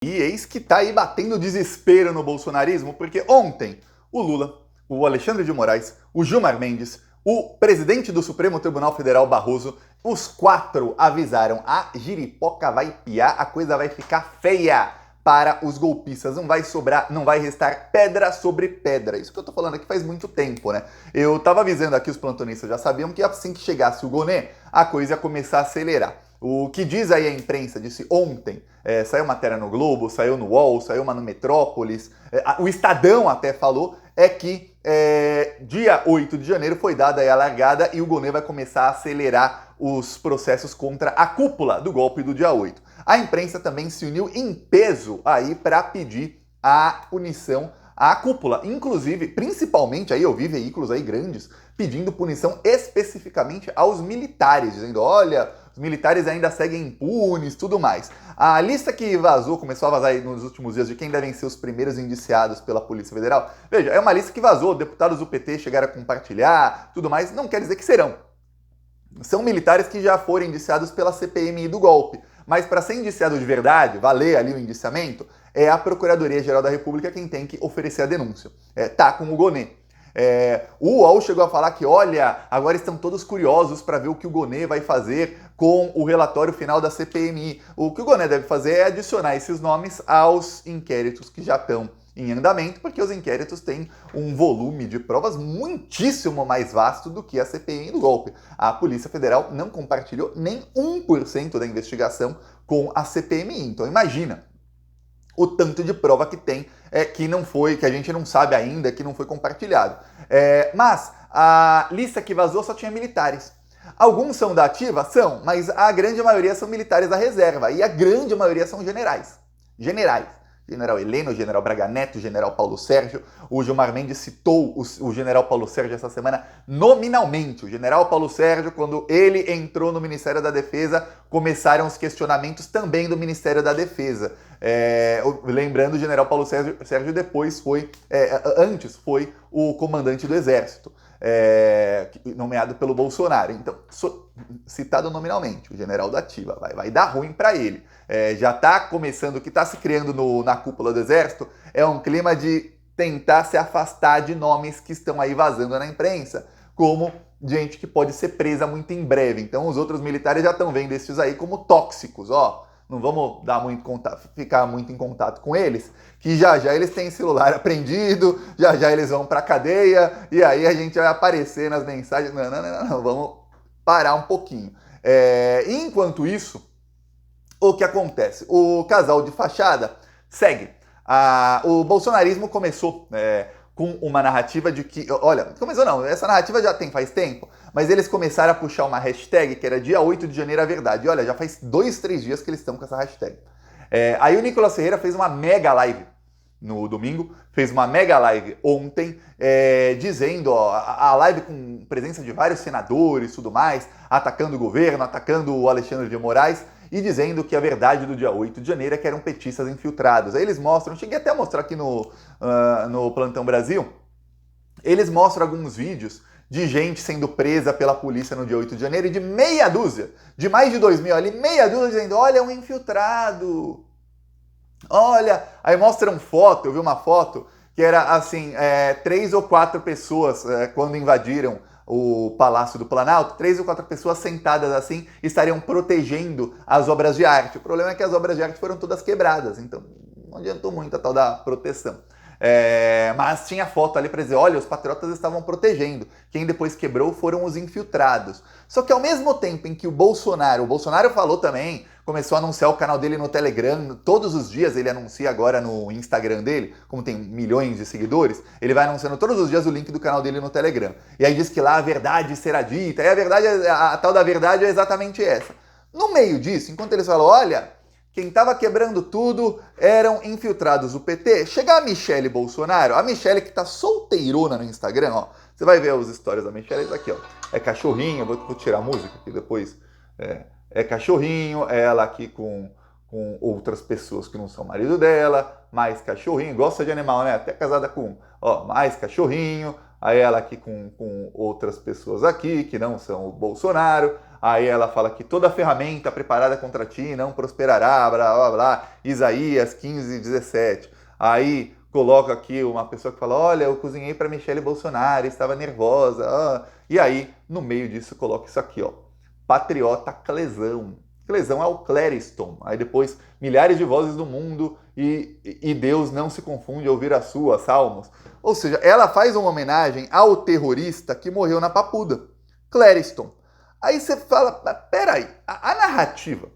E eis que tá aí batendo desespero no bolsonarismo, porque ontem o Lula, o Alexandre de Moraes, o Gilmar Mendes, o presidente do Supremo Tribunal Federal Barroso, os quatro avisaram: a giripoca vai piar, a coisa vai ficar feia para os golpistas, não vai sobrar, não vai restar pedra sobre pedra. Isso que eu tô falando aqui faz muito tempo, né? Eu tava avisando aqui, os plantonistas já sabiam que assim que chegasse o Gonê, a coisa ia começar a acelerar. O que diz aí a imprensa, disse ontem, saiu matéria no Globo, saiu no UOL, saiu uma no Metrópolis, o Estadão até falou, é que dia 8 de janeiro foi dada aí a largada e o Gonê vai começar a acelerar os processos contra a cúpula do golpe do dia 8. A imprensa também se uniu em peso aí para pedir a punição à cúpula, inclusive, principalmente aí eu vi veículos aí grandes pedindo punição especificamente aos militares, dizendo: olha, os militares ainda seguem impunes, tudo mais. A lista que vazou, começou a vazar aí nos últimos dias de quem devem ser os primeiros indiciados pela Polícia Federal, veja, é uma lista que vazou, deputados do PT chegaram a compartilhar, tudo mais, não quer dizer que serão. São militares que já foram indiciados pela CPMI do golpe. Mas para ser indiciado de verdade, valer ali o indiciamento, é a Procuradoria-Geral da República quem tem que oferecer a denúncia. Tá com o Gonê. O UOL chegou a falar que, olha, agora estão todos curiosos para ver o que o Gonê vai fazer com o relatório final da CPMI. O que o Gonê deve fazer é adicionar esses nomes aos inquéritos que já estão em andamento, porque os inquéritos têm um volume de provas muitíssimo mais vasto do que a CPMI do golpe. A Polícia Federal não compartilhou nem 1% da investigação com a CPMI. Então imagina o tanto de prova que tem que não foi, que a gente não sabe ainda, que não foi compartilhado. Mas a lista que vazou só tinha militares. Alguns são da ativa? São, mas a grande maioria são militares da reserva e a grande maioria são generais. General Heleno, General Braga Neto, General Paulo Sérgio. O Gilmar Mendes citou o General Paulo Sérgio essa semana nominalmente. O General Paulo Sérgio, quando ele entrou no Ministério da Defesa, começaram os questionamentos também do Ministério da Defesa. Lembrando, o General Paulo Sérgio depois foi, antes foi o comandante do Exército. Nomeado pelo Bolsonaro. Então, citado nominalmente, o general da ativa, vai dar ruim para ele. Já está começando, o que está se criando na cúpula do Exército é um clima de tentar se afastar de nomes que estão aí vazando na imprensa, como gente que pode ser presa muito em breve. Então, os outros militares já estão vendo esses aí como tóxicos, ó. Não vamos dar muito contato, ficar muito em contato com eles, que já eles têm celular apreendido, já eles vão pra cadeia, e aí a gente vai aparecer nas mensagens. Não, vamos parar um pouquinho. Enquanto isso, o que acontece? O casal de fachada segue. O bolsonarismo começou com uma narrativa de que... Olha, começou não, essa narrativa já tem faz tempo, mas eles começaram a puxar uma hashtag que era dia 8 de janeiro a verdade. E olha, já faz 2, 3 dias que eles estão com essa hashtag. Aí o Nicolas Ferreira fez uma mega live no domingo, fez uma mega live ontem, dizendo, a live com presença de vários senadores e tudo mais, atacando o governo, atacando o Alexandre de Moraes, e dizendo que a verdade do dia 8 de janeiro é que eram petistas infiltrados. Aí eles mostram, cheguei até a mostrar aqui no Plantão Brasil, eles mostram alguns vídeos de gente sendo presa pela polícia no dia 8 de janeiro e de meia dúzia, de mais de 2.000 ali, meia dúzia dizendo: olha, um infiltrado. Olha, aí mostram foto, eu vi uma foto que era assim, 3 ou 4 pessoas quando invadiram o Palácio do Planalto, 3 ou 4 pessoas sentadas assim estariam protegendo as obras de arte. O problema é que as obras de arte foram todas quebradas, então não adiantou muito a tal da proteção. Mas tinha foto ali para dizer: olha, os patriotas estavam protegendo. Quem depois quebrou foram os infiltrados. Só que ao mesmo tempo em que o Bolsonaro falou também, começou a anunciar o canal dele no Telegram, todos os dias ele anuncia agora no Instagram dele, como tem milhões de seguidores, ele vai anunciando todos os dias o link do canal dele no Telegram. E aí diz que lá a verdade será dita, e a verdade, a tal da verdade é exatamente essa. No meio disso, enquanto eles falam: olha, quem estava quebrando tudo eram infiltrados do PT. Chega a Michele Bolsonaro, a Michele que tá solteirona no Instagram, ó. Você vai ver os stories da Michele, isso aqui, ó. É cachorrinho, vou tirar a música aqui depois. É cachorrinho, ela aqui com outras pessoas que não são marido dela, mais cachorrinho, gosta de animal, né? Até casada com, ó, mais cachorrinho. Aí ela aqui com outras pessoas aqui que não são o Bolsonaro. aí ela fala que toda ferramenta preparada contra ti não prosperará, blá blá blá, Isaías 15:17. Aí coloca aqui uma pessoa que fala, olha, eu cozinhei para Michele Bolsonaro, estava nervosa, e aí no meio disso coloca isso aqui, ó, patriota Clesão. Clesão é o Clériston. Aí depois, milhares de vozes do mundo e Deus não se confunde ao ouvir a sua, Salmos. Ou seja, ela faz uma homenagem ao terrorista que morreu na Papuda, Clériston. Aí você fala, peraí, a narrativa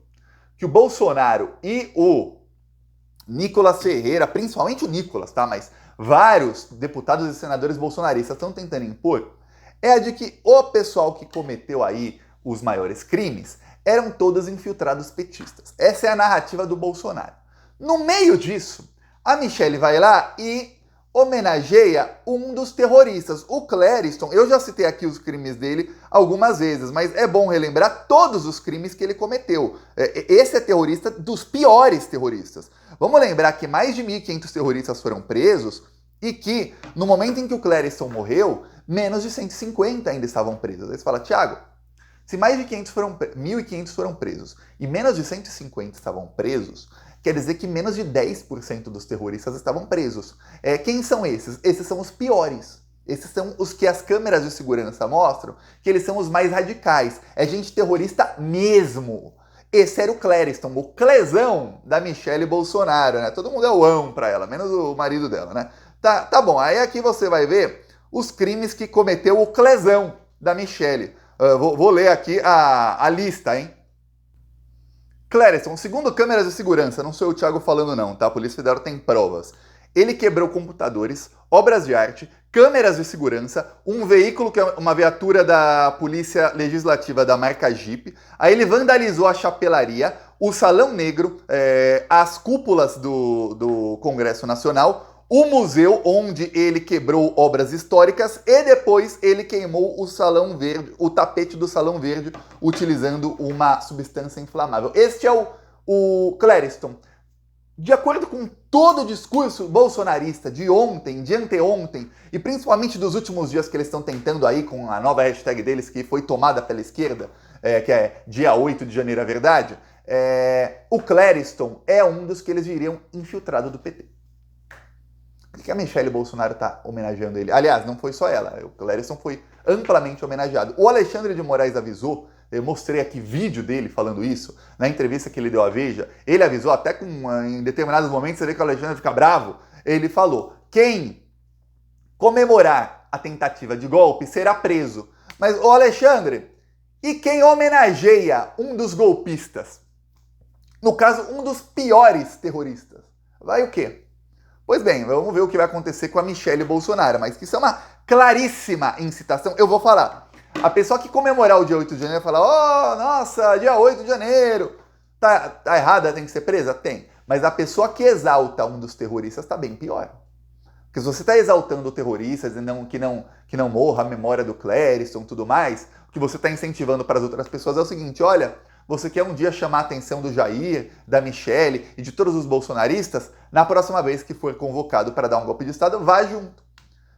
que o Bolsonaro e o Nicolas Ferreira, principalmente o Nicolas, tá? Mas vários deputados e senadores bolsonaristas estão tentando impor, é a de que o pessoal que cometeu aí os maiores crimes eram todos infiltrados petistas. Essa é a narrativa do Bolsonaro. No meio disso, a Michele vai lá e homenageia um dos terroristas, o Clériston. Eu já citei aqui os crimes dele algumas vezes, mas é bom relembrar todos os crimes que ele cometeu. Esse é terrorista dos piores terroristas. Vamos lembrar que mais de 1.500 terroristas foram presos e que, no momento em que o Clériston morreu, menos de 150 ainda estavam presos. Aí você fala, Thiago, se mais de 1.500 foram presos e menos de 150 estavam presos, quer dizer que menos de 10% dos terroristas estavam presos. Quem são esses? Esses são os piores. Esses são os que as câmeras de segurança mostram que eles são os mais radicais. É gente terrorista mesmo. Esse era o Clériston, o Clesão da Michele Bolsonaro, né? Todo mundo é o ão pra ela, menos o marido dela, né? Tá bom, aí aqui você vai ver os crimes que cometeu o Clesão da Michele. Vou ler aqui a lista, hein? Clériston, segundo câmeras de segurança, não sou eu o Thiago falando não, tá? A Polícia Federal tem provas. Ele quebrou computadores, obras de arte, câmeras de segurança, um veículo que é uma viatura da Polícia Legislativa da marca Jeep. Aí ele vandalizou a chapelaria, o Salão Negro, as cúpulas do Congresso Nacional, o museu onde ele quebrou obras históricas e depois ele queimou o Salão Verde, o tapete do Salão Verde, utilizando uma substância inflamável. Este é o Clériston. De acordo com todo o discurso bolsonarista de ontem, de anteontem, e principalmente dos últimos dias que eles estão tentando aí com a nova hashtag deles, que foi tomada pela esquerda, que é dia 8 de janeiro, é verdade, o Clériston é um dos que eles diriam infiltrado do PT. Por que a Michele Bolsonaro está homenageando ele? Aliás, não foi só ela, o Clériston foi amplamente homenageado. O Alexandre de Moraes avisou, eu mostrei aqui vídeo dele falando isso, na entrevista que ele deu à Veja, ele avisou até em determinados momentos, você vê que o Alexandre fica bravo, ele falou, quem comemorar a tentativa de golpe será preso. Mas, ô Alexandre, e quem homenageia um dos golpistas? No caso, um dos piores terroristas. Vai o quê? Pois bem, vamos ver o que vai acontecer com a Michele Bolsonaro, mas que isso é uma claríssima incitação. Eu vou falar, a pessoa que comemorar o dia 8 de janeiro vai falar, oh, nossa, dia 8 de janeiro, tá errada, tem que ser presa? Tem. Mas a pessoa que exalta um dos terroristas tá bem pior. Porque se você está exaltando o terrorista, dizendo que não morra a memória do Clériston e tudo mais, o que você está incentivando para as outras pessoas é o seguinte, olha, você quer um dia chamar a atenção do Jair, da Michele e de todos os bolsonaristas, na próxima vez que for convocado para dar um golpe de Estado, vá junto.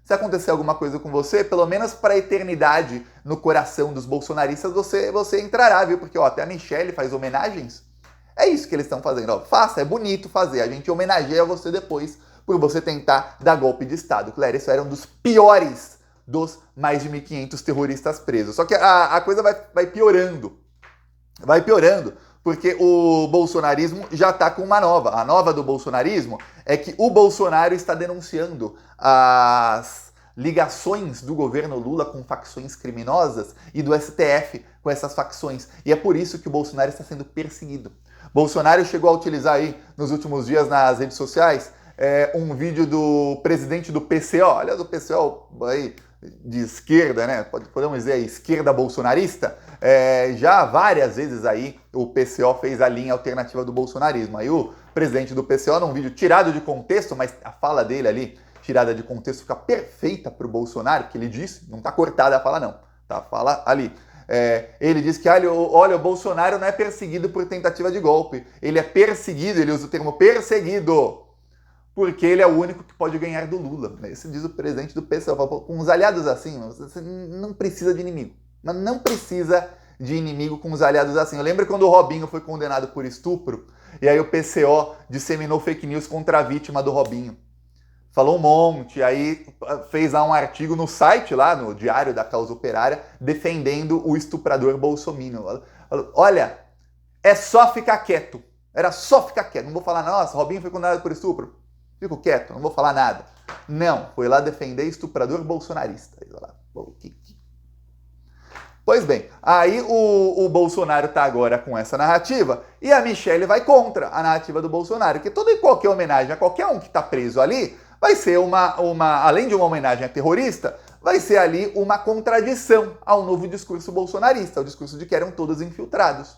Se acontecer alguma coisa com você, pelo menos para a eternidade no coração dos bolsonaristas, você entrará, viu? Porque até a Michele faz homenagens. É isso que eles estão fazendo. Ó, faça, é bonito fazer. A gente homenageia você depois por você tentar dar golpe de Estado. Clériston era um dos piores dos mais de 1.500 terroristas presos. Só que a coisa vai piorando. Vai piorando, porque o bolsonarismo já está com uma nova. A nova do bolsonarismo é que o Bolsonaro está denunciando as ligações do governo Lula com facções criminosas e do STF com essas facções. E é por isso que o Bolsonaro está sendo perseguido. Bolsonaro chegou a utilizar aí, nos últimos dias nas redes sociais, um vídeo do presidente do PCO, aliás, o PCO aí, de esquerda, né? Podemos dizer a esquerda bolsonarista, já várias vezes aí o PCO fez a linha alternativa do bolsonarismo. Aí o presidente do PCO, num vídeo tirado de contexto, mas a fala dele ali, tirada de contexto, fica perfeita pro Bolsonaro, que ele disse, não tá cortada a fala não, tá? A fala ali. Ele diz que, olha, o Bolsonaro não é perseguido por tentativa de golpe, ele é perseguido, ele usa o termo perseguido, porque ele é o único que pode ganhar do Lula. Esse diz o presidente do PSOL. Com os aliados assim, você não precisa de inimigo. Não precisa de inimigo com os aliados assim. Eu lembro quando o Robinho foi condenado por estupro, e aí o PCO disseminou fake news contra a vítima do Robinho. Falou um monte, aí fez lá um artigo no site, lá no Diário da Causa Operária, defendendo o estuprador bolsominion. Olha, é só ficar quieto. Era só ficar quieto. Não vou falar, nossa, Robinho foi condenado por estupro. Fico quieto, não vou falar nada. Não, foi lá defender estuprador bolsonarista. Pois bem, aí o Bolsonaro tá agora com essa narrativa e a Michelle vai contra a narrativa do Bolsonaro, que toda e qualquer homenagem a qualquer um que tá preso ali vai ser além de uma homenagem a terrorista, vai ser ali uma contradição ao novo discurso bolsonarista, o discurso de que eram todos infiltrados.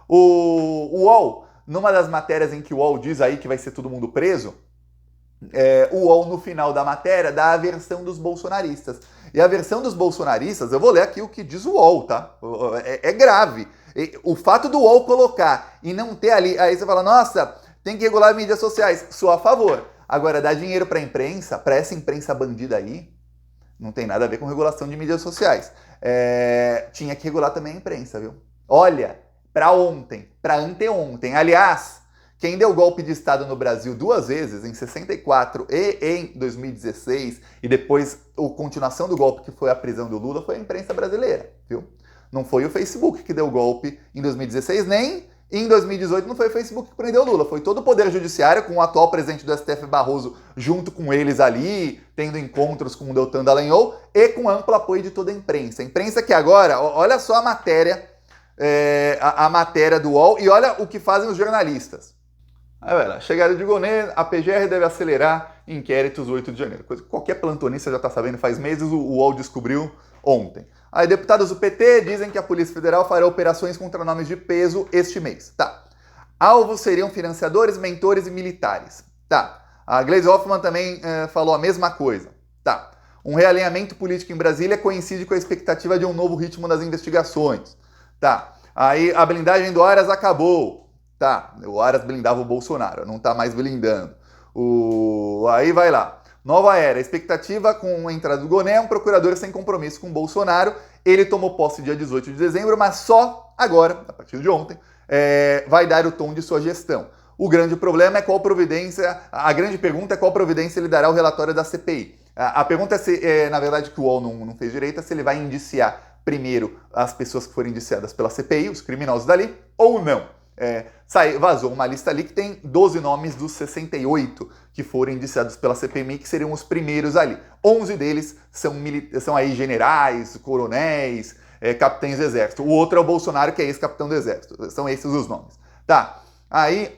O UOL, numa das matérias em que o UOL diz aí que vai ser todo mundo preso, o UOL, no final da matéria, dá a versão dos bolsonaristas. E a versão dos bolsonaristas, eu vou ler aqui o que diz o UOL, tá? É grave. O fato do UOL colocar e não ter ali, aí você fala, nossa, tem que regular mídias sociais. Sou a favor. Agora, dar dinheiro pra imprensa, pra essa imprensa bandida aí, não tem nada a ver com regulação de mídias sociais. Tinha que regular também a imprensa, viu? Olha, pra ontem, pra anteontem, aliás, quem deu golpe de Estado no Brasil 2 vezes, em 64 e em 2016, e depois a continuação do golpe, que foi a prisão do Lula, foi a imprensa brasileira, viu? Não foi o Facebook que deu golpe em 2016, nem em 2018 não foi o Facebook que prendeu o Lula, foi todo o Poder Judiciário, com o atual presidente do STF, Barroso, junto com eles ali, tendo encontros com o Deltan Dallagnol, e com amplo apoio de toda a imprensa. A imprensa que agora, olha só a matéria, a matéria do UOL, e olha o que fazem os jornalistas. Aí vai lá, chegada de Gonê, a PGR deve acelerar inquéritos 8 de janeiro. Coisa que qualquer plantonista já está sabendo faz meses, o UOL descobriu ontem. Aí deputados do PT dizem que a Polícia Federal fará operações contra nomes de peso este mês. Tá. Alvos seriam financiadores, mentores e militares. Tá. A Gleisi Hoffmann também falou a mesma coisa. Tá. Um realinhamento político em Brasília coincide com a expectativa de um novo ritmo nas investigações. Tá. Aí a blindagem do Aras acabou. Tá, o Aras blindava o Bolsonaro, não tá mais blindando. Aí vai lá. Nova era, expectativa com a entrada do Gonê, um procurador sem compromisso com o Bolsonaro. Ele tomou posse dia 18 de dezembro, mas só agora, a partir de ontem, vai dar o tom de sua gestão. O grande problema é qual providência, a grande pergunta é qual providência ele dará ao relatório da CPI. A pergunta é se, na verdade, que o UOL não fez direito, é se ele vai indiciar primeiro as pessoas que foram indiciadas pela CPI, os criminosos dali, ou não. Vazou uma lista ali que tem 12 nomes dos 68 que foram indiciados pela CPMI, que seriam os primeiros ali. 11 deles são aí generais, coronéis, capitães do exército. O outro é o Bolsonaro, que é ex-capitão do exército. São esses os nomes. Tá, aí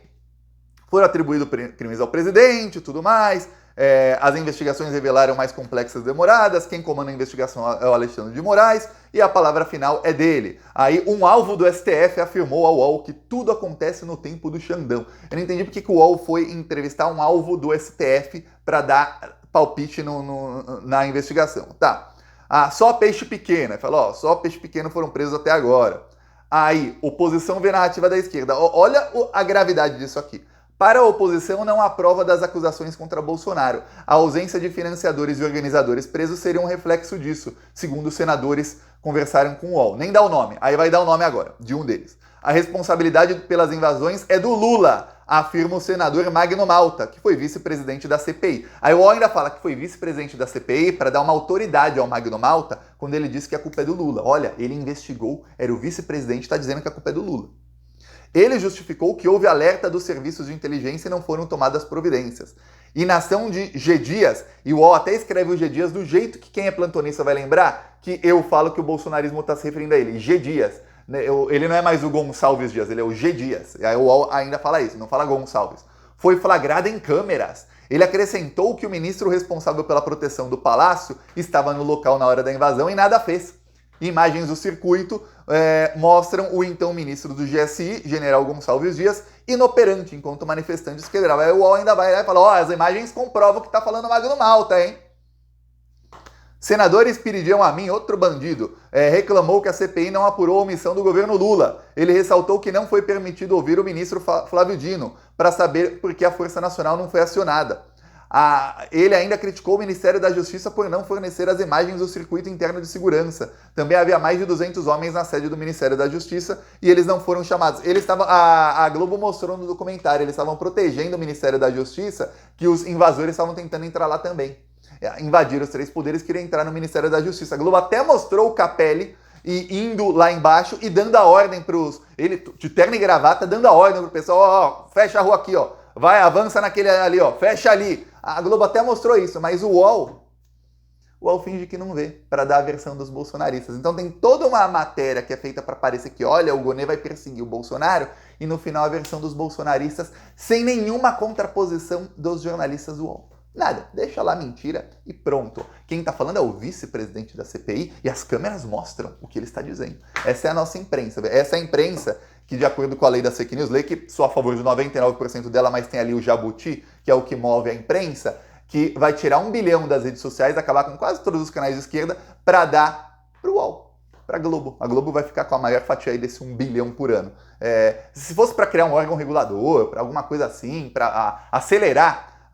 foram atribuídos crimes ao presidente e tudo mais. As investigações revelaram mais complexas e demoradas. Quem comanda a investigação é o Alexandre de Moraes e a palavra final é dele. Aí um alvo do STF afirmou ao UOL que tudo acontece no tempo do Xandão. Eu não entendi porque que o UOL foi entrevistar um alvo do STF para dar palpite na investigação. Tá. Só peixe pequeno. Ele falou, só peixe pequeno foram presos até agora. Aí, oposição vê narrativa da esquerda. Olha a gravidade disso aqui. Para a oposição, não há prova das acusações contra Bolsonaro. A ausência de financiadores e organizadores presos seria um reflexo disso, segundo os senadores conversaram com o UOL. Nem dá o nome, aí vai dar o nome agora, de um deles. A responsabilidade pelas invasões é do Lula, afirma o senador Magno Malta, que foi vice-presidente da CPI. Aí o UOL ainda fala que foi vice-presidente da CPI para dar uma autoridade ao Magno Malta quando ele disse que a culpa é do Lula. Olha, ele investigou, era o vice-presidente, está dizendo que a culpa é do Lula. Ele justificou que houve alerta dos serviços de inteligência e não foram tomadas providências. E na ação de G. Dias, e o UOL até escreve o G. Dias do jeito que quem é plantonista vai lembrar, que eu falo que o bolsonarismo está se referindo a ele, G. Dias. Ele não é mais o Gonçalves Dias, ele é o G. Dias. E aí o UOL ainda fala isso, não fala Gonçalves. Foi flagrado em câmeras. Ele acrescentou que o ministro responsável pela proteção do palácio estava no local na hora da invasão e nada fez. Imagens do circuito mostram o então ministro do GSI, general Gonçalves Dias, inoperante enquanto manifestantes quebravam. Aí o UOL ainda vai lá e fala, as imagens comprovam que tá falando Magno Malta, hein? Senador Espiridião Amin, outro bandido, reclamou que a CPI não apurou a omissão do governo Lula. Ele ressaltou que não foi permitido ouvir o ministro Flávio Dino para saber por que a Força Nacional não foi acionada. Ele ainda criticou o Ministério da Justiça por não fornecer as imagens do circuito interno de segurança. Também havia mais de 200 homens na sede do Ministério da Justiça e eles não foram chamados. A Globo mostrou no documentário, eles estavam protegendo o Ministério da Justiça, que os invasores estavam tentando entrar lá também. Invadir os três poderes, queriam entrar no Ministério da Justiça. A Globo até mostrou o Capelli indo lá embaixo e dando a ordem ele de terno e gravata, dando a ordem pro pessoal, ó, fecha a rua aqui, ó. Vai, avança naquele ali, ó, fecha ali. A Globo até mostrou isso, mas o UOL finge que não vê, para dar a versão dos bolsonaristas. Então tem toda uma matéria que é feita para parecer que, olha, o Gonê vai perseguir o Bolsonaro, e no final a versão dos bolsonaristas, sem nenhuma contraposição dos jornalistas do UOL. Nada, deixa lá mentira e pronto. Quem está falando é o vice-presidente da CPI e as câmeras mostram o que ele está dizendo. Essa é a nossa imprensa. Essa é a imprensa que, de acordo com a lei das fake news, lei que sou a favor de 99% dela, mas tem ali o jabuti, que é o que move a imprensa, que vai tirar 1 bilhão das redes sociais, acabar com quase todos os canais de esquerda, para dar para o UOL, para a Globo. A Globo vai ficar com a maior fatia aí desse 1 bilhão por ano. Se fosse para criar um órgão regulador, para alguma coisa assim, para acelerar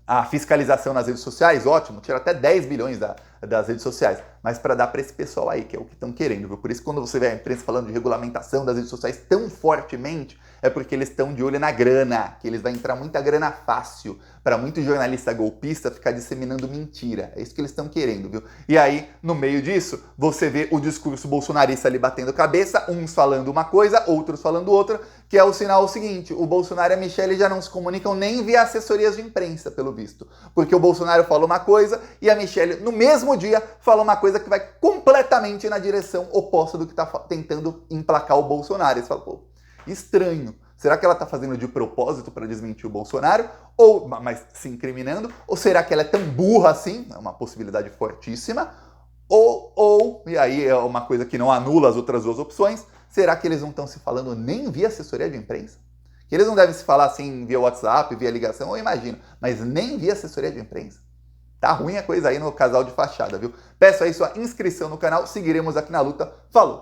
a fiscalização nas redes sociais, ótimo, tira até 10 bilhões das redes sociais, mas para dar para esse pessoal aí, que é o que estão querendo, viu? Por isso, quando você vê a imprensa falando de regulamentação das redes sociais tão fortemente, é porque eles estão de olho na grana, que eles vão entrar muita grana fácil para muito jornalista golpista ficar disseminando mentira. É isso que eles estão querendo, viu? E aí, no meio disso, você vê o discurso bolsonarista ali batendo cabeça, uns falando uma coisa, outros falando outra, que é o sinal seguinte: o Bolsonaro e a Michelle já não se comunicam nem via assessorias de imprensa, pelo visto. Porque o Bolsonaro fala uma coisa e a Michelle, no mesmo dia, fala uma coisa que vai completamente na direção oposta do que está tentando emplacar o Bolsonaro. Eles falam, pô, estranho. Será que ela está fazendo de propósito para desmentir o Bolsonaro, mas se incriminando? Ou será que ela é tão burra assim? É uma possibilidade fortíssima. E aí é uma coisa que não anula as outras duas opções, será que eles não estão se falando nem via assessoria de imprensa? Que eles não devem se falar assim via WhatsApp, via ligação, eu imagino, mas nem via assessoria de imprensa. Tá ruim a coisa aí no casal de fachada, viu? Peço aí sua inscrição no canal, seguiremos aqui na luta. Falou!